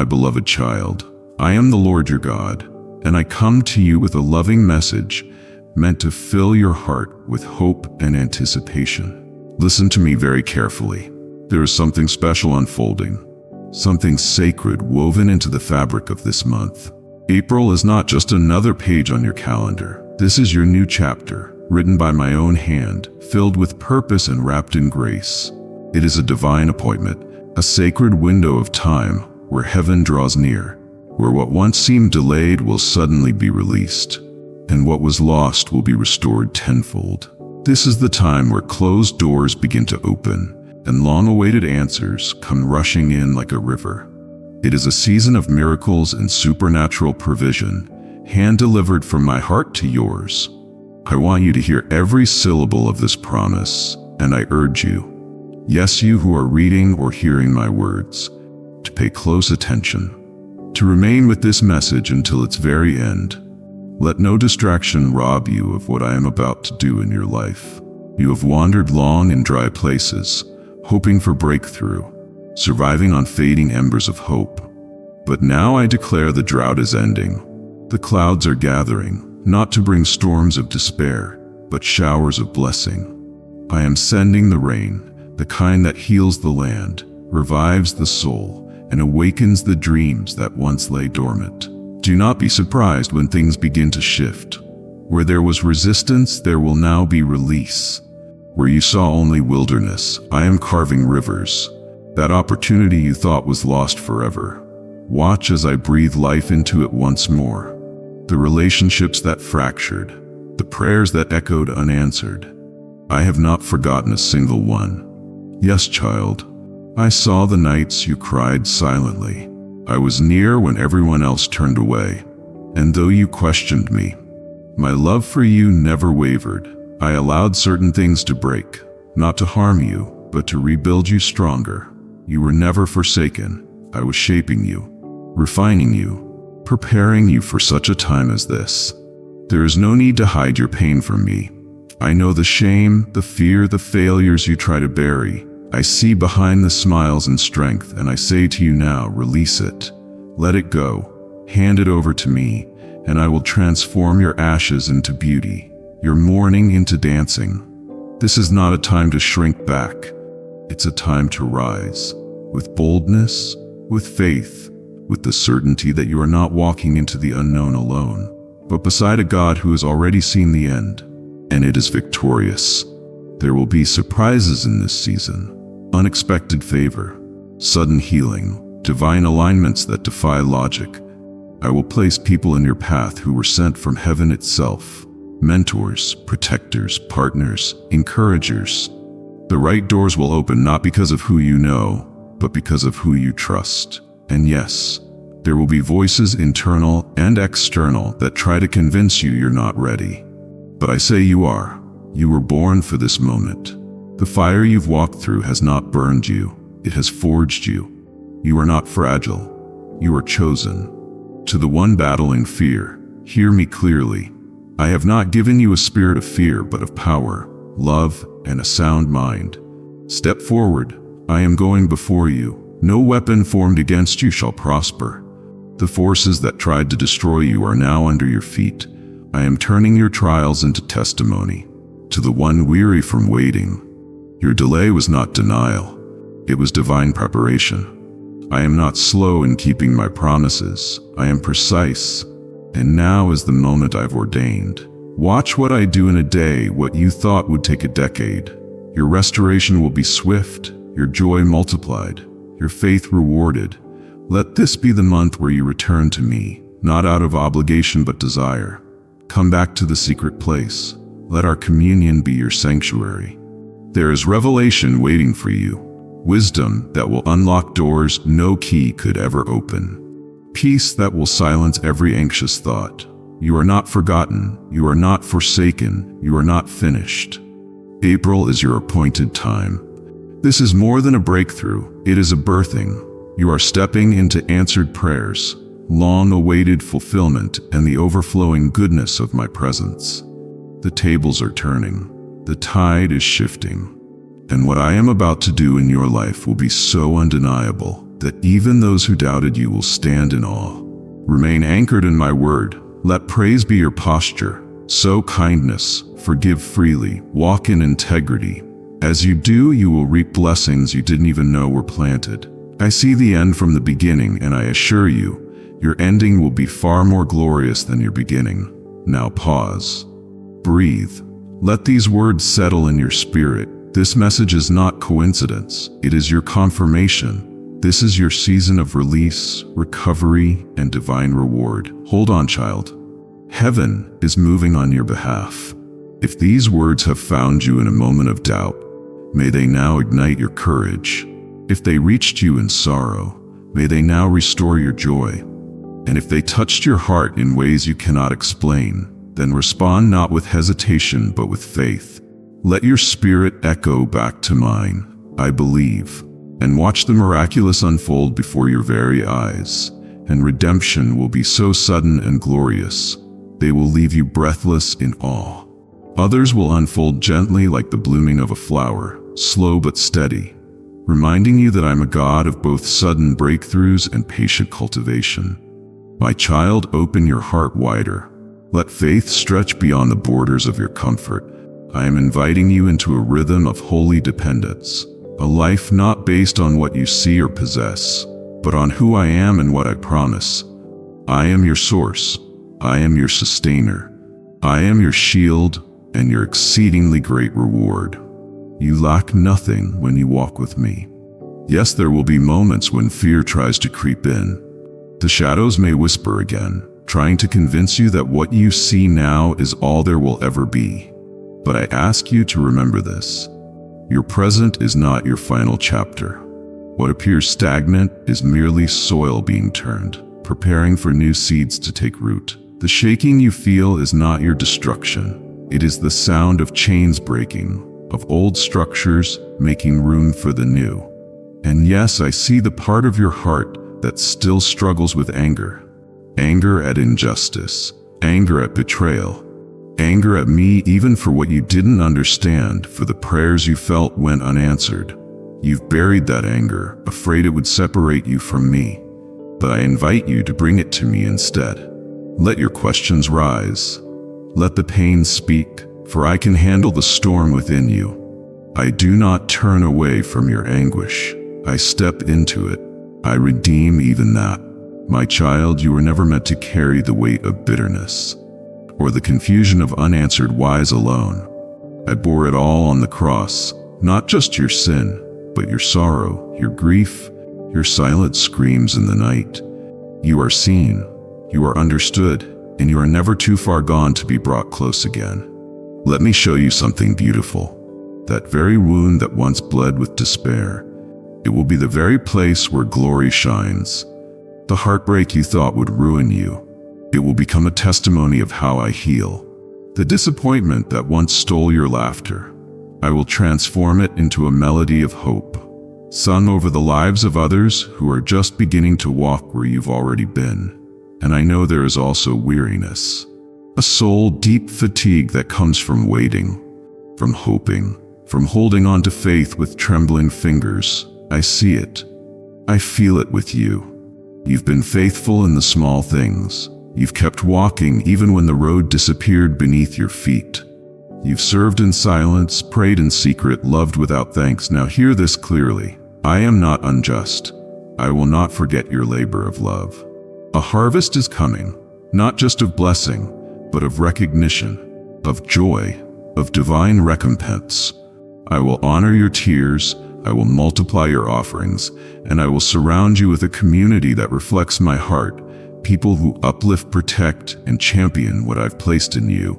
my beloved child. I am the Lord your God, and I come to you with a loving message meant to fill your heart with hope and anticipation. Listen to me very carefully. There is something special unfolding, something sacred woven into the fabric of this month. April is not just another page on your calendar. This is your new chapter, written by my own hand, filled with purpose and wrapped in grace. It is a divine appointment, a sacred window of time where heaven draws near, where what once seemed delayed will suddenly be released, and what was lost will be restored tenfold. This is the time where closed doors begin to open, and long-awaited answers come rushing in like a river. It is a season of miracles and supernatural provision, hand-delivered from my heart to yours. I want you to hear every syllable of this promise, and I urge you, yes, you who are reading or hearing my words, to pay close attention, to remain with this message until its very end. Let no distraction rob you of what I am about to do in your life. You have wandered long in dry places, hoping for breakthrough, surviving on fading embers of hope. But now I declare the drought is ending. The clouds are gathering, not to bring storms of despair, but showers of blessing. I am sending the rain, the kind that heals the land, revives the soul, and awakens the dreams that once lay dormant. Do not be surprised when things begin to shift. Where there was resistance, there will now be release. Where you saw only wilderness, I am carving rivers. That opportunity you thought was lost forever. Watch as I breathe life into it once more. The relationships that fractured, the prayers that echoed unanswered. I have not forgotten a single one. Yes, child, I saw the nights you cried silently. I was near when everyone else turned away. And though you questioned me, my love for you never wavered. I allowed certain things to break, not to harm you, but to rebuild you stronger. You were never forsaken. I was shaping you, refining you, preparing you for such a time as this. There is no need to hide your pain from me. I know the shame, the fear, the failures you try to bury. I see behind the smiles and strength, and I say to you now, release it. Let it go. Hand it over to me, and I will transform your ashes into beauty, your mourning into dancing. This is not a time to shrink back. It's a time to rise, with boldness, with faith, with the certainty that you are not walking into the unknown alone, but beside a God who has already seen the end, and it is victorious. There will be surprises in this season. Unexpected favor, sudden healing, divine alignments that defy logic. I will place people in your path who were sent from heaven itself. Mentors, protectors, partners, encouragers. The right doors will open not because of who you know, but because of who you trust. And yes, there will be voices internal and external that try to convince you you're not ready. But I say you are. You were born for this moment. The fire you've walked through has not burned you, it has forged you. You are not fragile, you are chosen. To the one battling fear, hear me clearly. I have not given you a spirit of fear, but of power, love, and a sound mind. Step forward, I am going before you. No weapon formed against you shall prosper. The forces that tried to destroy you are now under your feet. I am turning your trials into testimony. To the one weary from waiting, your delay was not denial, it was divine preparation. I am not slow in keeping my promises, I am precise, and now is the moment I've ordained. Watch what I do in a day, what you thought would take a decade. Your restoration will be swift, your joy multiplied, your faith rewarded. Let this be the month where you return to me, not out of obligation but desire. Come back to the secret place. Let our communion be your sanctuary. There is revelation waiting for you, wisdom that will unlock doors no key could ever open, peace that will silence every anxious thought. You are not forgotten, you are not forsaken, you are not finished. April is your appointed time. This is more than a breakthrough, it is a birthing. You are stepping into answered prayers, long-awaited fulfillment, and the overflowing goodness of my presence. The tables are turning. The tide is shifting, and what I am about to do in your life will be so undeniable that even those who doubted you will stand in awe. Remain anchored in my word. Let praise be your posture. Sow kindness, forgive freely, walk in integrity. As you do, you will reap blessings you didn't even know were planted. I see the end from the beginning, and I assure you, your ending will be far more glorious than your beginning. Now pause. Breathe. Let these words settle in your spirit. This message is not coincidence. It is your confirmation. This is your season of release, recovery, and divine reward. Hold on, child. Heaven is moving on your behalf. If these words have found you in a moment of doubt, may they now ignite your courage. If they reached you in sorrow, may they now restore your joy. And if they touched your heart in ways you cannot explain, then respond not with hesitation but with faith. Let your spirit echo back to mine, I believe, and watch the miraculous unfold before your very eyes. And redemption will be so sudden and glorious, they will leave you breathless in awe. Others will unfold gently like the blooming of a flower, slow but steady, reminding you that I'm a God of both sudden breakthroughs and patient cultivation. My child, open your heart wider. Let faith stretch beyond the borders of your comfort. I am inviting you into a rhythm of holy dependence, a life not based on what you see or possess, but on who I am and what I promise. I am your source. I am your sustainer. I am your shield and your exceedingly great reward. You lack nothing when you walk with me. Yes, there will be moments when fear tries to creep in. The shadows may whisper again, trying to convince you that what you see now is all there will ever be. But I ask you to remember this. Your present is not your final chapter. What appears stagnant is merely soil being turned, preparing for new seeds to take root. The shaking you feel is not your destruction. It is the sound of chains breaking, of old structures making room for the new. And yes, I see the part of your heart that still struggles with anger. Anger at injustice, anger at betrayal, anger at me even for what you didn't understand, for the prayers you felt went unanswered. You've buried that anger, afraid it would separate you from me. But I invite you to bring it to me instead. Let your questions rise. Let the pain speak, for I can handle the storm within you. I do not turn away from your anguish. I step into it. I redeem even that. My child, you were never meant to carry the weight of bitterness, or the confusion of unanswered whys alone. I bore it all on the cross, not just your sin, but your sorrow, your grief, your silent screams in the night. You are seen, you are understood, and you are never too far gone to be brought close again. Let me show you something beautiful. That very wound that once bled with despair, it will be the very place where glory shines. The heartbreak you thought would ruin you, it will become a testimony of how I heal. The disappointment that once stole your laughter, I will transform it into a melody of hope, sung over the lives of others who are just beginning to walk where you've already been. And I know there is also weariness, a soul-deep fatigue that comes from waiting, from hoping, from holding on to faith with trembling fingers. I see it. I feel it with you. You've been faithful in the small things. You've kept walking even when the road disappeared beneath your feet. You've served in silence, prayed in secret, loved without thanks. Now hear this clearly. I am not unjust. I will not forget your labor of love. A harvest is coming, not just of blessing, but of recognition, of joy, of divine recompense. I will honor your tears, I will multiply your offerings, and I will surround you with a community that reflects my heart, people who uplift, protect, and champion what I've placed in you.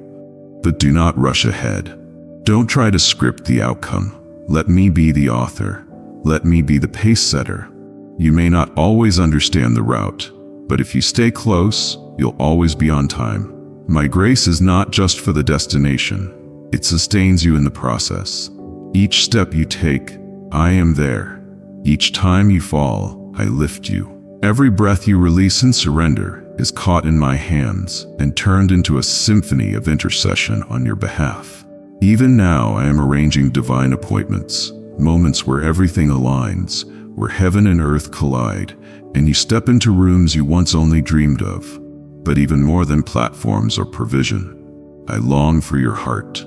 But do not rush ahead. Don't try to script the outcome. Let me be the author. Let me be the pace setter. You may not always understand the route, but if you stay close, you'll always be on time. My grace is not just for the destination. It sustains you in the process. Each step you take, I am there. Each time you fall, I lift you. Every breath you release and surrender is caught in my hands and turned into a symphony of intercession on your behalf. Even now, I am arranging divine appointments, moments where everything aligns, where heaven and earth collide, and you step into rooms you once only dreamed of. But even more than platforms or provision, I long for your heart.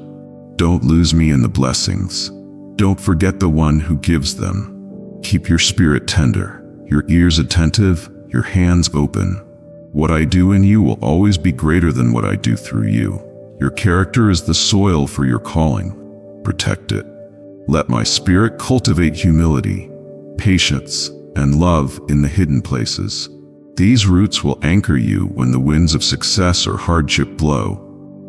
Don't lose me in the blessings. Don't forget the one who gives them. Keep your spirit tender, your ears attentive, your hands open. What I do in you will always be greater than what I do through you. Your character is the soil for your calling. Protect it. Let my spirit cultivate humility, patience, and love in the hidden places. These roots will anchor you when the winds of success or hardship blow.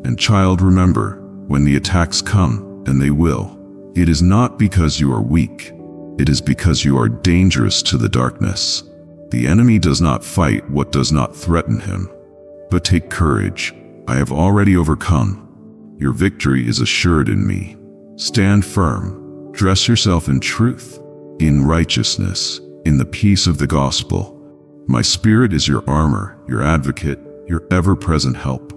And child, remember, when the attacks come, and they will, it is not because you are weak. It is because you are dangerous to the darkness. The enemy does not fight what does not threaten him. But take courage. I have already overcome. Your victory is assured in me. Stand firm. Dress yourself in truth, in righteousness, in the peace of the gospel. My spirit is your armor, your advocate, your ever-present help.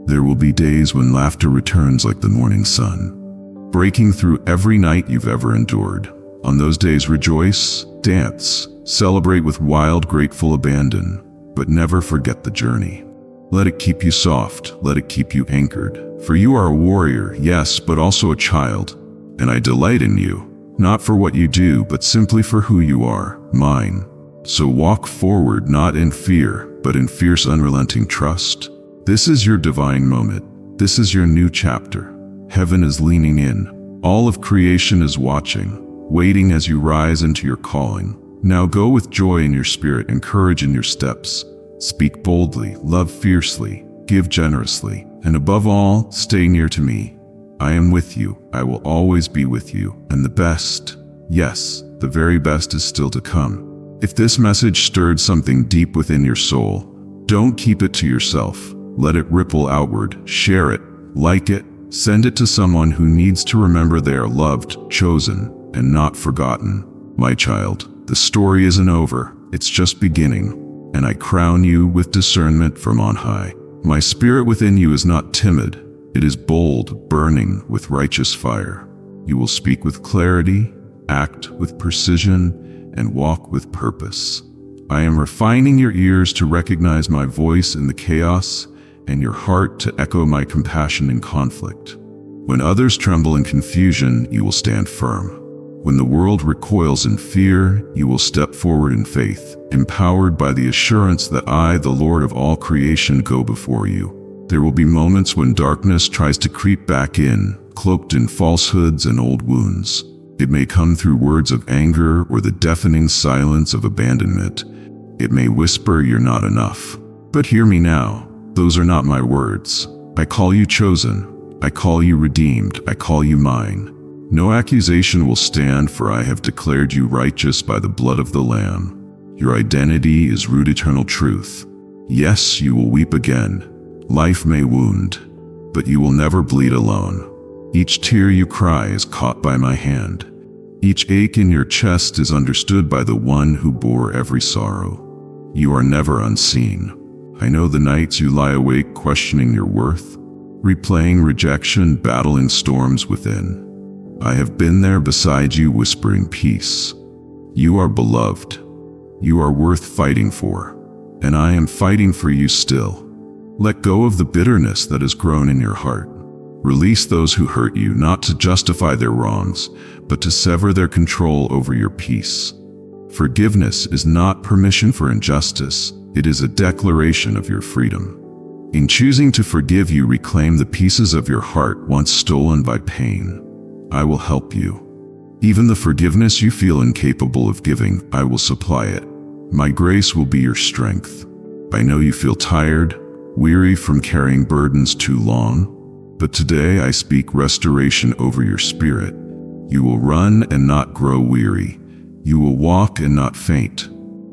There will be days when laughter returns like the morning sun, breaking through every night you've ever endured. On those days, rejoice, dance, celebrate with wild, grateful abandon, but never forget the journey. Let it keep you soft, let it keep you anchored. For you are a warrior, yes, but also a child, and I delight in you, not for what you do, but simply for who you are, mine. So walk forward, not in fear, but in fierce, unrelenting trust. This is your divine moment. This is your new chapter. Heaven is leaning in. All of creation is watching, waiting as you rise into your calling. Now go with joy in your spirit and courage in your steps. Speak boldly, love fiercely, give generously, and above all, stay near to me. I am with you, I will always be with you, and the best, yes, the very best is still to come. If this message stirred something deep within your soul, don't keep it to yourself. Let it ripple outward, share it, like it, send it to someone who needs to remember they are loved, chosen, and not forgotten. My child, the story isn't over, it's just beginning, and I crown you with discernment from on high. My spirit within you is not timid, it is bold, burning with righteous fire. You will speak with clarity, act with precision, and walk with purpose. I am refining your ears to recognize my voice in the chaos, and your heart to echo my compassion in conflict. When others tremble in confusion, you will stand firm. When the world recoils in fear, you will step forward in faith, empowered by the assurance that I, the Lord of all creation, go before you. There will be moments when darkness tries to creep back in, cloaked in falsehoods and old wounds. It may come through words of anger or the deafening silence of abandonment. It may whisper, "You're not enough." But hear me now. Those are not my words. I call you chosen. I call you redeemed. I call you mine. No accusation will stand, for I have declared you righteous by the blood of the Lamb. Your identity is root eternal truth. Yes, you will weep again. Life may wound, but you will never bleed alone. Each tear you cry is caught by my hand. Each ache in your chest is understood by the one who bore every sorrow. You are never unseen. I know the nights you lie awake questioning your worth, replaying rejection, battling storms within. I have been there beside you, whispering peace. You are beloved. You are worth fighting for, and I am fighting for you still. Let go of the bitterness that has grown in your heart. Release those who hurt you, not to justify their wrongs, but to sever their control over your peace. Forgiveness is not permission for injustice. It is a declaration of your freedom. In choosing to forgive, you reclaim the pieces of your heart once stolen by pain. I will help you. Even the forgiveness you feel incapable of giving, I will supply it. My grace will be your strength. I know you feel tired, weary from carrying burdens too long, but today I speak restoration over your spirit. You will run and not grow weary. You will walk and not faint.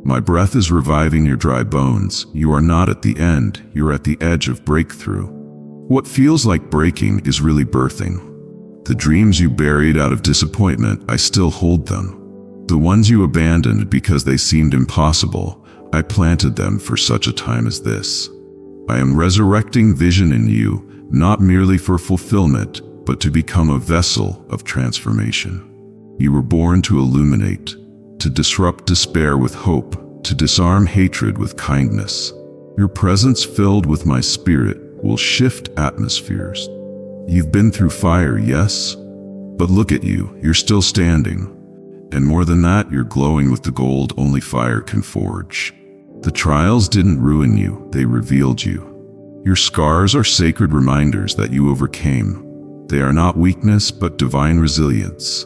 My breath is reviving your dry bones. You are not at the end, you're at the edge of breakthrough. What feels like breaking is really birthing. The dreams you buried out of disappointment, I still hold them. The ones you abandoned because they seemed impossible, I planted them for such a time as this. I am resurrecting vision in you, not merely for fulfillment, but to become a vessel of transformation. You were born to illuminate, to disrupt despair with hope, to disarm hatred with kindness. Your presence filled with my spirit will shift atmospheres. You've been through fire, yes? But look at you, you're still standing. And more than that, you're glowing with the gold only fire can forge. The trials didn't ruin you, they revealed you. Your scars are sacred reminders that you overcame. They are not weakness, but divine resilience.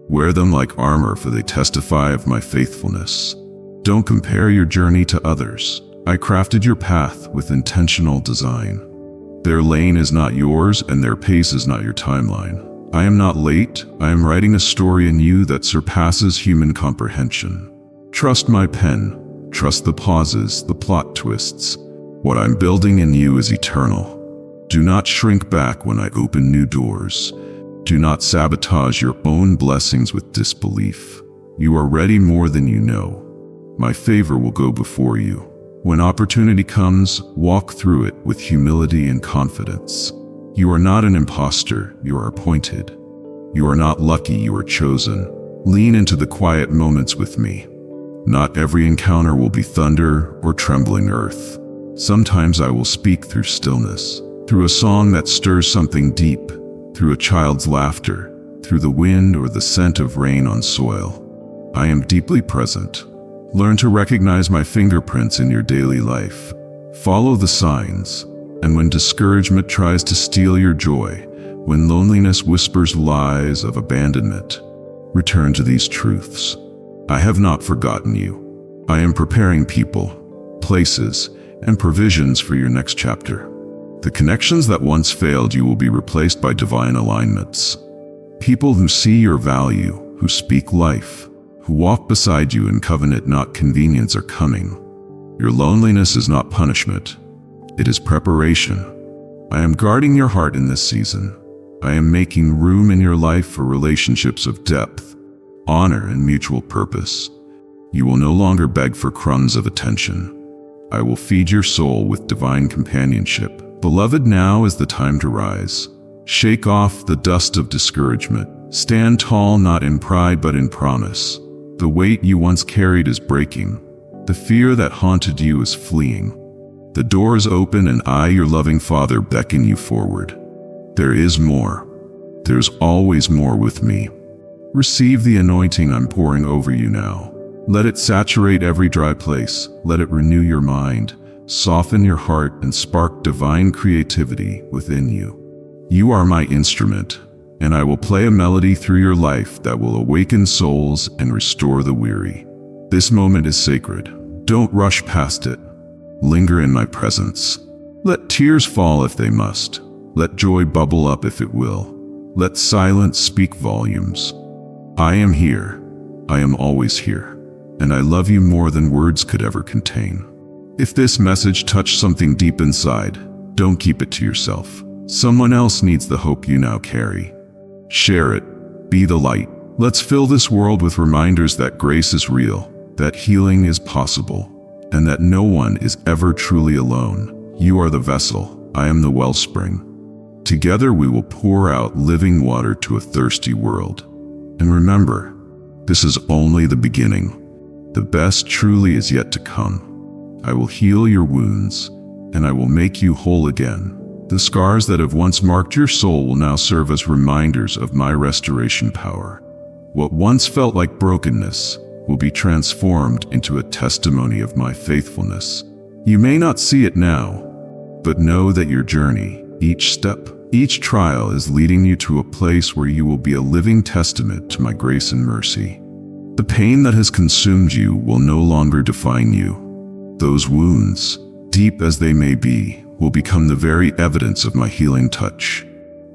Wear them like armor, for they testify of my faithfulness. Don't compare your journey to others. I crafted your path with intentional design. Their lane is not yours, and their pace is not your timeline. I am not late. I am writing a story in you that surpasses human comprehension. Trust my pen. Trust the pauses, the plot twists. What I'm building in you is eternal. Do not shrink back when I open new doors. Do not sabotage your own blessings with disbelief. You are ready more than you know. My favor will go before you. When opportunity comes, walk through it with humility and confidence. You are not an imposter, you are appointed. You are not lucky, you are chosen. Lean into the quiet moments with me. Not every encounter will be thunder or trembling earth. Sometimes I will speak through stillness, through a song that stirs something deep, through a child's laughter, through the wind or the scent of rain on soil. I am deeply present. Learn to recognize my fingerprints in your daily life. Follow the signs. And when discouragement tries to steal your joy, when loneliness whispers lies of abandonment, return to these truths. I have not forgotten you. I am preparing people, places, and provisions for your next chapter. The connections that once failed you will be replaced by divine alignments. People who see your value, who speak life, who walk beside you in covenant, not convenience, are coming. Your loneliness is not punishment. It is preparation. I am guarding your heart in this season. I am making room in your life for relationships of depth, honor, and mutual purpose. You will no longer beg for crumbs of attention. I will feed your soul with divine companionship. Beloved, now is the time to rise. Shake off the dust of discouragement. Stand tall, not in pride, but in promise. The weight you once carried is breaking. The fear that haunted you is fleeing. The door is open, and I, your loving Father, beckon you forward. There is more. There's always more with me. Receive the anointing I'm pouring over you now. Let it saturate every dry place. Let it renew your mind, soften your heart, and spark divine creativity within you. You are my instrument, and I will play a melody through your life that will awaken souls and restore the weary. This moment is sacred. Don't rush past it. Linger in my presence. Let tears fall if they must. Let joy bubble up if it will. Let silence speak volumes. I am here. I am always here. And I love you more than words could ever contain. If this message touched something deep inside, don't keep it to yourself. Someone else needs the hope you now carry. Share it. Be the light. Let's fill this world with reminders that grace is real, that healing is possible, and that no one is ever truly alone. You are the vessel. I am the wellspring. Together we will pour out living water to a thirsty world. And remember, this is only the beginning. The best truly is yet to come. I will heal your wounds, and I will make you whole again. The scars that have once marked your soul will now serve as reminders of my restoration power. What once felt like brokenness will be transformed into a testimony of my faithfulness. You may not see it now, but know that your journey, each step, each trial is leading you to a place where you will be a living testament to my grace and mercy. The pain that has consumed you will no longer define you. Those wounds, deep as they may be, will become the very evidence of my healing touch.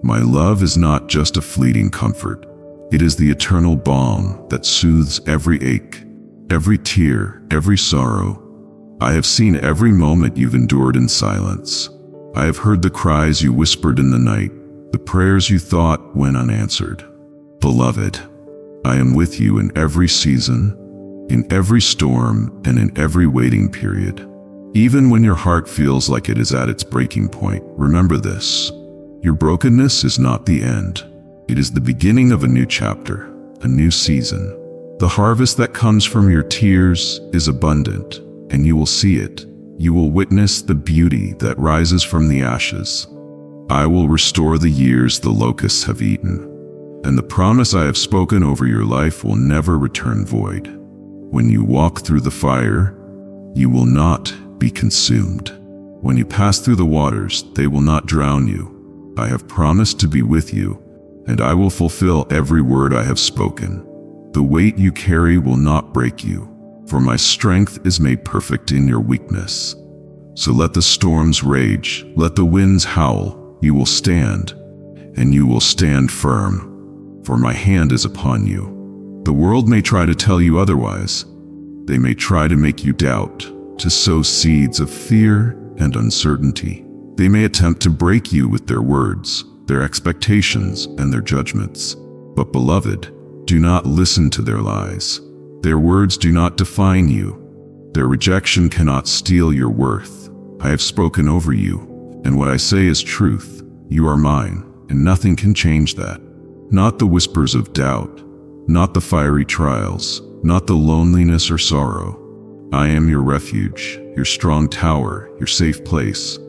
My love is not just a fleeting comfort. It is the eternal balm that soothes every ache, every tear, every sorrow. I have seen every moment you've endured in silence. I have heard the cries you whispered in the night, the prayers you thought went unanswered. Beloved, I am with you in every season, in every storm, and in every waiting period. Even when your heart feels like it is at its breaking point, remember this: your brokenness is not the end. It is the beginning of a new chapter, a new season. The harvest that comes from your tears is abundant, and you will see it. You will witness the beauty that rises from the ashes. I will restore the years the locusts have eaten, and the promise I have spoken over your life will never return void. When you walk through the fire, you will not be consumed. When you pass through the waters, they will not drown you. I have promised to be with you, and I will fulfill every word I have spoken. The weight you carry will not break you, for my strength is made perfect in your weakness. So let the storms rage, let the winds howl, you will stand, and you will stand firm, for my hand is upon you. The world may try to tell you otherwise. They may try to make you doubt, to sow seeds of fear and uncertainty. They may attempt to break you with their words, their expectations, and their judgments. But beloved, do not listen to their lies. Their words do not define you. Their rejection cannot steal your worth. I have spoken over you, and what I say is truth. You are mine, and nothing can change that. Not the whispers of doubt, not the fiery trials, not the loneliness or sorrow. I am your refuge, your strong tower, your safe place.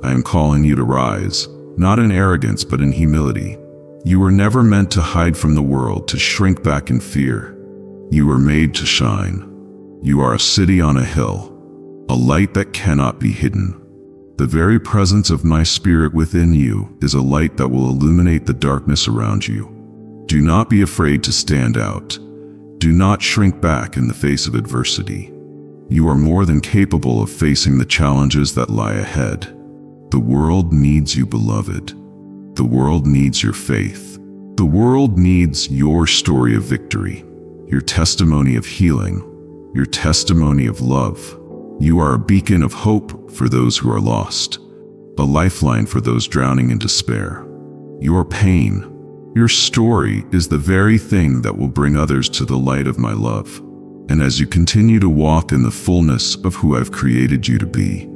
I am calling you to rise, not in arrogance but in humility. You were never meant to hide from the world, to shrink back in fear. You were made to shine. You are a city on a hill, a light that cannot be hidden. The very presence of my Spirit within you is a light that will illuminate the darkness around you. Do not be afraid to stand out. Do not shrink back in the face of adversity. You are more than capable of facing the challenges that lie ahead. The world needs you, beloved. The world needs your faith. The world needs your story of victory, your testimony of healing, your testimony of love. You are a beacon of hope for those who are lost, a lifeline for those drowning in despair. Your pain, your story is the very thing that will bring others to the light of my love. And as you continue to walk in the fullness of who I've created you to be,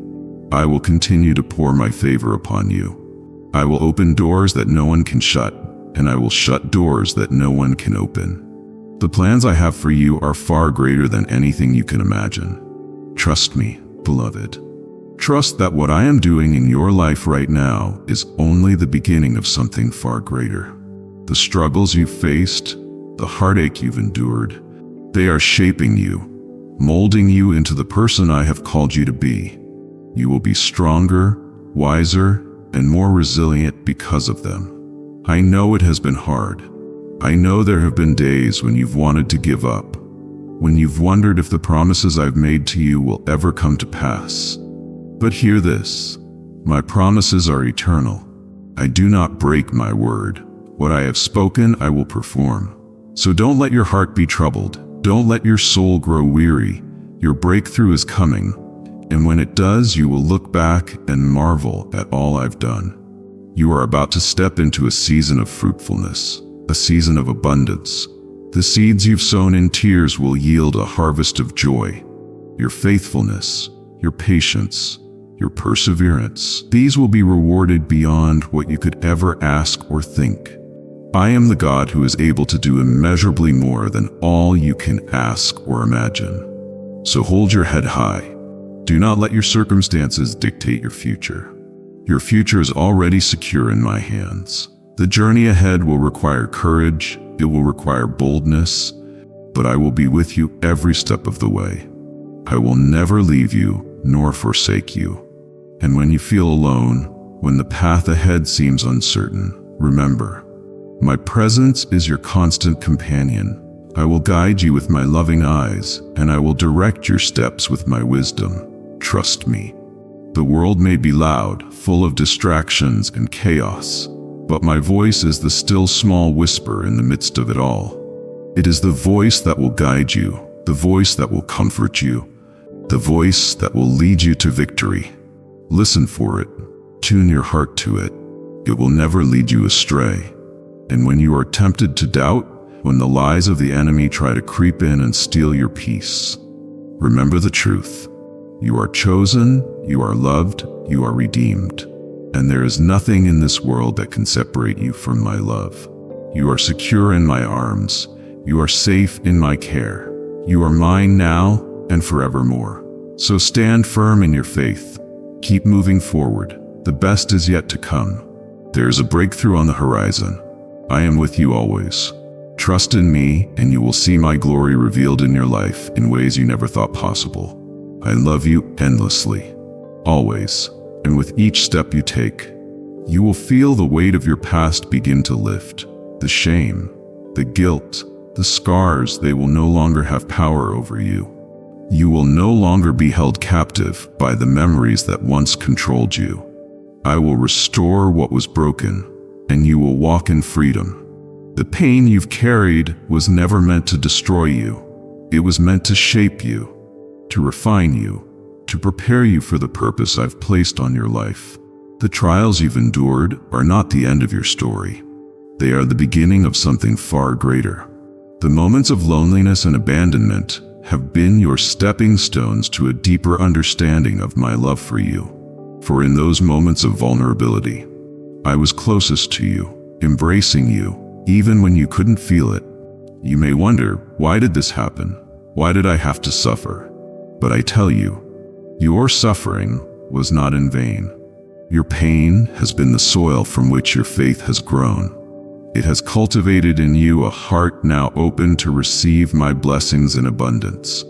I will continue to pour my favor upon you. I will open doors that no one can shut, and I will shut doors that no one can open. The plans I have for you are far greater than anything you can imagine. Trust me, beloved. Trust that what I am doing in your life right now is only the beginning of something far greater. The struggles you've faced, the heartache you've endured, they are shaping you, molding you into the person I have called you to be. You will be stronger, wiser, and more resilient because of them. I know it has been hard. I know there have been days when you've wanted to give up, when you've wondered if the promises I've made to you will ever come to pass. But hear this, my promises are eternal. I do not break my word. What I have spoken, I will perform. So don't let your heart be troubled. Don't let your soul grow weary. Your breakthrough is coming, and when it does, you will look back and marvel at all I've done. You are about to step into a season of fruitfulness, a season of abundance. The seeds you've sown in tears will yield a harvest of joy. Your faithfulness, your patience, your perseverance, these will be rewarded beyond what you could ever ask or think. I am the God who is able to do immeasurably more than all you can ask or imagine. So hold your head high. Do not let your circumstances dictate your future. Your future is already secure in my hands. The journey ahead will require courage, it will require boldness, but I will be with you every step of the way. I will never leave you nor forsake you. And when you feel alone, when the path ahead seems uncertain, remember, my presence is your constant companion. I will guide you with my loving eyes, and I will direct your steps with my wisdom. Trust me. The world may be loud, full of distractions and chaos, but my voice is the still small whisper in the midst of it all. It is the voice that will guide you, the voice that will comfort you, the voice that will lead you to victory. Listen for it. Tune your heart to it. It will never lead you astray. And when you are tempted to doubt, when the lies of the enemy try to creep in and steal your peace, remember the truth. You are chosen, you are loved, you are redeemed, and there is nothing in this world that can separate you from my love. You are secure in my arms, You are safe in my care. You are mine now and forevermore. So stand firm in your faith. Keep moving forward. The best is yet to come. There is a breakthrough on the horizon. I am with you always. Trust in me, and you will see my glory revealed in your life in ways you never thought possible. I love you endlessly, always, and with each step you take, you will feel the weight of your past begin to lift. The shame, the guilt, the scars, they will no longer have power over you. You will no longer be held captive by the memories that once controlled you. I will restore what was broken, and you will walk in freedom. The pain you've carried was never meant to destroy you. It was meant to shape you, to refine you, to prepare you for the purpose I've placed on your life. The trials you've endured are not the end of your story. They are the beginning of something far greater. The moments of loneliness and abandonment have been your stepping stones to a deeper understanding of my love for you. For in those moments of vulnerability, I was closest to you, embracing you, even when you couldn't feel it. You may wonder, why did this happen? Why did I have to suffer? But I tell you, your suffering was not in vain. Your pain has been the soil from which your faith has grown. It has cultivated in you a heart now open to receive my blessings in abundance.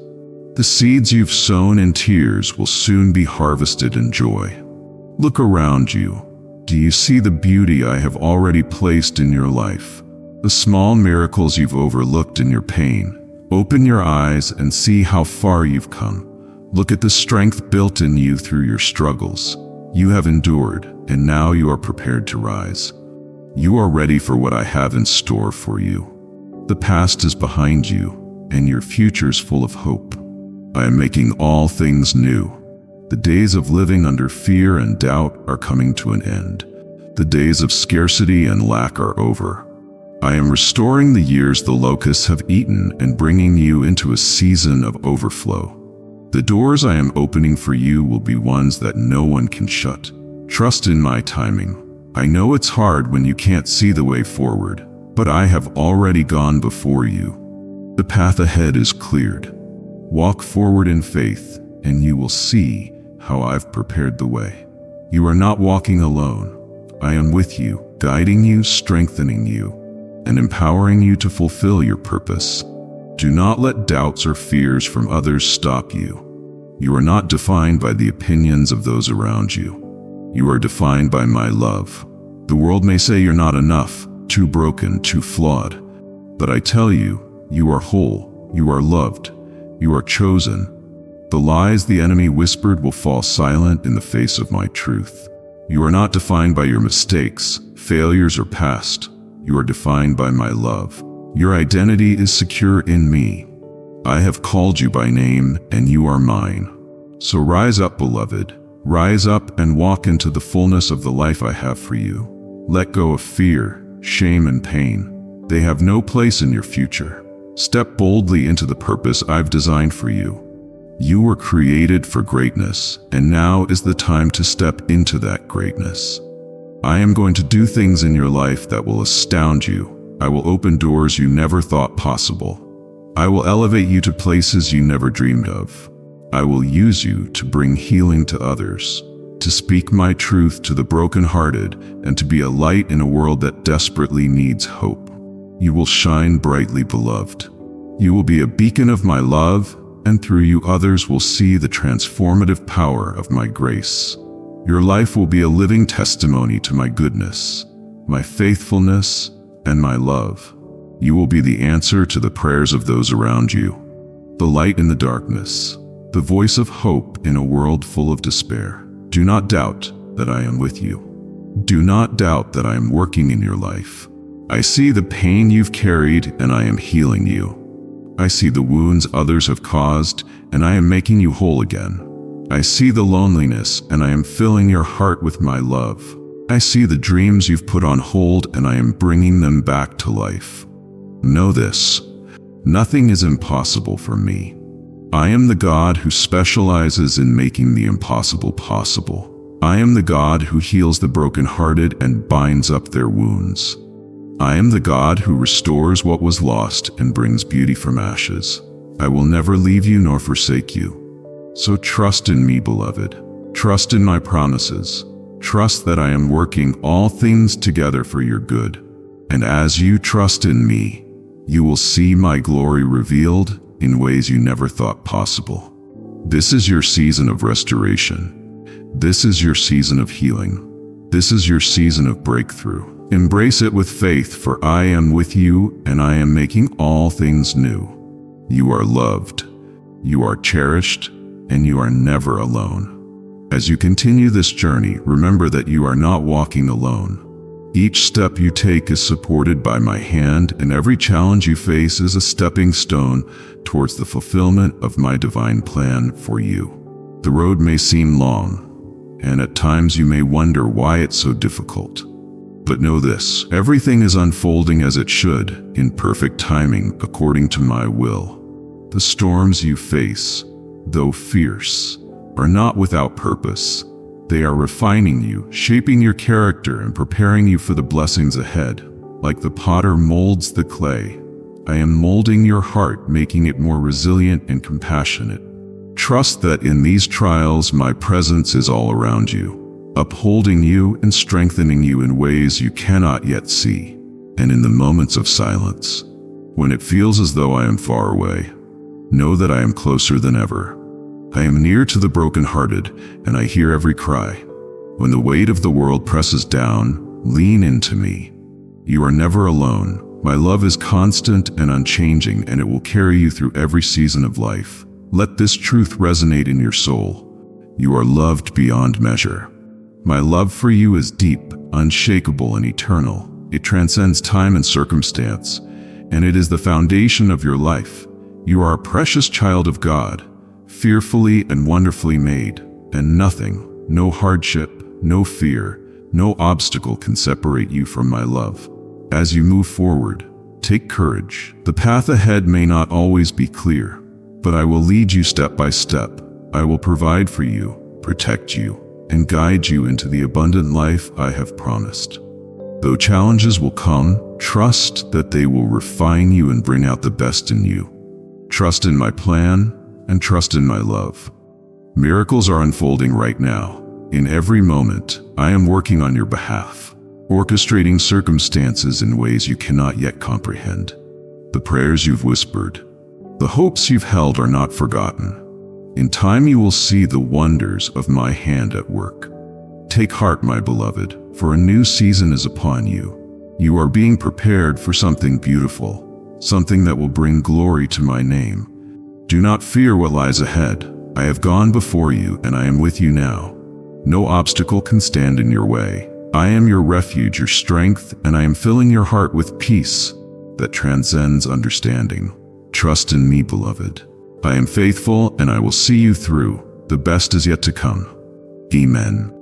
The seeds you've sown in tears will soon be harvested in joy. Look around you. Do you see the beauty I have already placed in your life? The small miracles you've overlooked in your pain. Open your eyes and see how far you've come. Look at the strength built in you through your struggles. You have endured, and now you are prepared to rise. You are ready for what I have in store for you. The past is behind you, and your future's full of hope. I am making all things new. The days of living under fear and doubt are coming to an end. The days of scarcity and lack are over. I am restoring the years the locusts have eaten and bringing you into a season of overflow. The doors I am opening for you will be ones that no one can shut. Trust in my timing. I know it's hard when you can't see the way forward, but I have already gone before you. The path ahead is cleared. Walk forward in faith, and you will see how I've prepared the way. You are not walking alone. I am with you, guiding you, strengthening you, and empowering you to fulfill your purpose. Do not let doubts or fears from others stop you. You are not defined by the opinions of those around you. You are defined by my love. The world may say you're not enough, too broken, too flawed. But I tell you, you are whole, you are loved, you are chosen. The lies the enemy whispered will fall silent in the face of my truth. You are not defined by your mistakes, failures, or past. You are defined by my love. Your identity is secure in me. I have called you by name, and you are mine. So rise up, beloved. Rise up and walk into the fullness of the life I have for you. Let go of fear, shame, and pain. They have no place in your future. Step boldly into the purpose I've designed for you. You were created for greatness, and now is the time to step into that greatness. I am going to do things in your life that will astound you. I will open doors you never thought possible. I will elevate you to places you never dreamed of. I will use you to bring healing to others, to speak my truth to the brokenhearted, and to be a light in a world that desperately needs hope. You will shine brightly, beloved. You will be a beacon of my love, and through you others will see the transformative power of my grace. Your life will be a living testimony to my goodness, my faithfulness, and my love. You will be the answer to the prayers of those around you, the light in the darkness, the voice of hope in a world full of despair. Do not doubt that I am with you. Do not doubt that I am working in your life. I see the pain you've carried, and I am healing you. I see the wounds others have caused, and I am making you whole again. I see the loneliness, and I am filling your heart with my love. I see the dreams you've put on hold, and I am bringing them back to life. Know this: nothing is impossible for me. I am the God who specializes in making the impossible possible. I am the God who heals the brokenhearted and binds up their wounds. I am the God who restores what was lost and brings beauty from ashes. I will never leave you nor forsake you. So trust in me, beloved. Trust in my promises. Trust that I am working all things together for your good. And as you trust in me, you will see my glory revealed in ways you never thought possible. This is your season of restoration. This is your season of healing. This is your season of breakthrough. Embrace it with faith, for I am with you and I am making all things new. You are loved, you are cherished, and you are never alone. As you continue this journey, remember that you are not walking alone. Each step you take is supported by my hand, and every challenge you face is a stepping stone towards the fulfillment of my divine plan for you. The road may seem long, and at times you may wonder why it's so difficult. But know this, everything is unfolding as it should, in perfect timing, according to my will. The storms you face, though fierce, are not without purpose. They are refining you, shaping your character, and preparing you for the blessings ahead. Like the potter molds the clay, I am molding your heart, making it more resilient and compassionate. Trust that in these trials, my presence is all around you, upholding you and strengthening you in ways you cannot yet see. And in the moments of silence, when it feels as though I am far away, know that I am closer than ever. I am near to the brokenhearted, and I hear every cry. When the weight of the world presses down, lean into me. You are never alone. My love is constant and unchanging, and it will carry you through every season of life. Let this truth resonate in your soul. You are loved beyond measure. My love for you is deep, unshakable, and eternal. It transcends time and circumstance, and it is the foundation of your life. You are a precious child of God, fearfully and wonderfully made, and nothing, no hardship, no fear, no obstacle can separate you from my love. As you move forward, take courage. The path ahead may not always be clear, but I will lead you step by step. I will provide for you, protect you, and guide you into the abundant life I have promised. Though challenges will come, trust that they will refine you and bring out the best in you. Trust in my plan, and trust in my love. Miracles are unfolding right now. In every moment, I am working on your behalf, orchestrating circumstances in ways you cannot yet comprehend. The prayers you've whispered, the hopes you've held are not forgotten. In time you will see the wonders of my hand at work. Take heart, my beloved, for a new season is upon you. You are being prepared for something beautiful, something that will bring glory to my name. Do not fear what lies ahead. I have gone before you, and I am with you now. No obstacle can stand in your way. I am your refuge, your strength, and I am filling your heart with peace that transcends understanding. Trust in me, beloved. I am faithful, and I will see you through. The best is yet to come. Amen.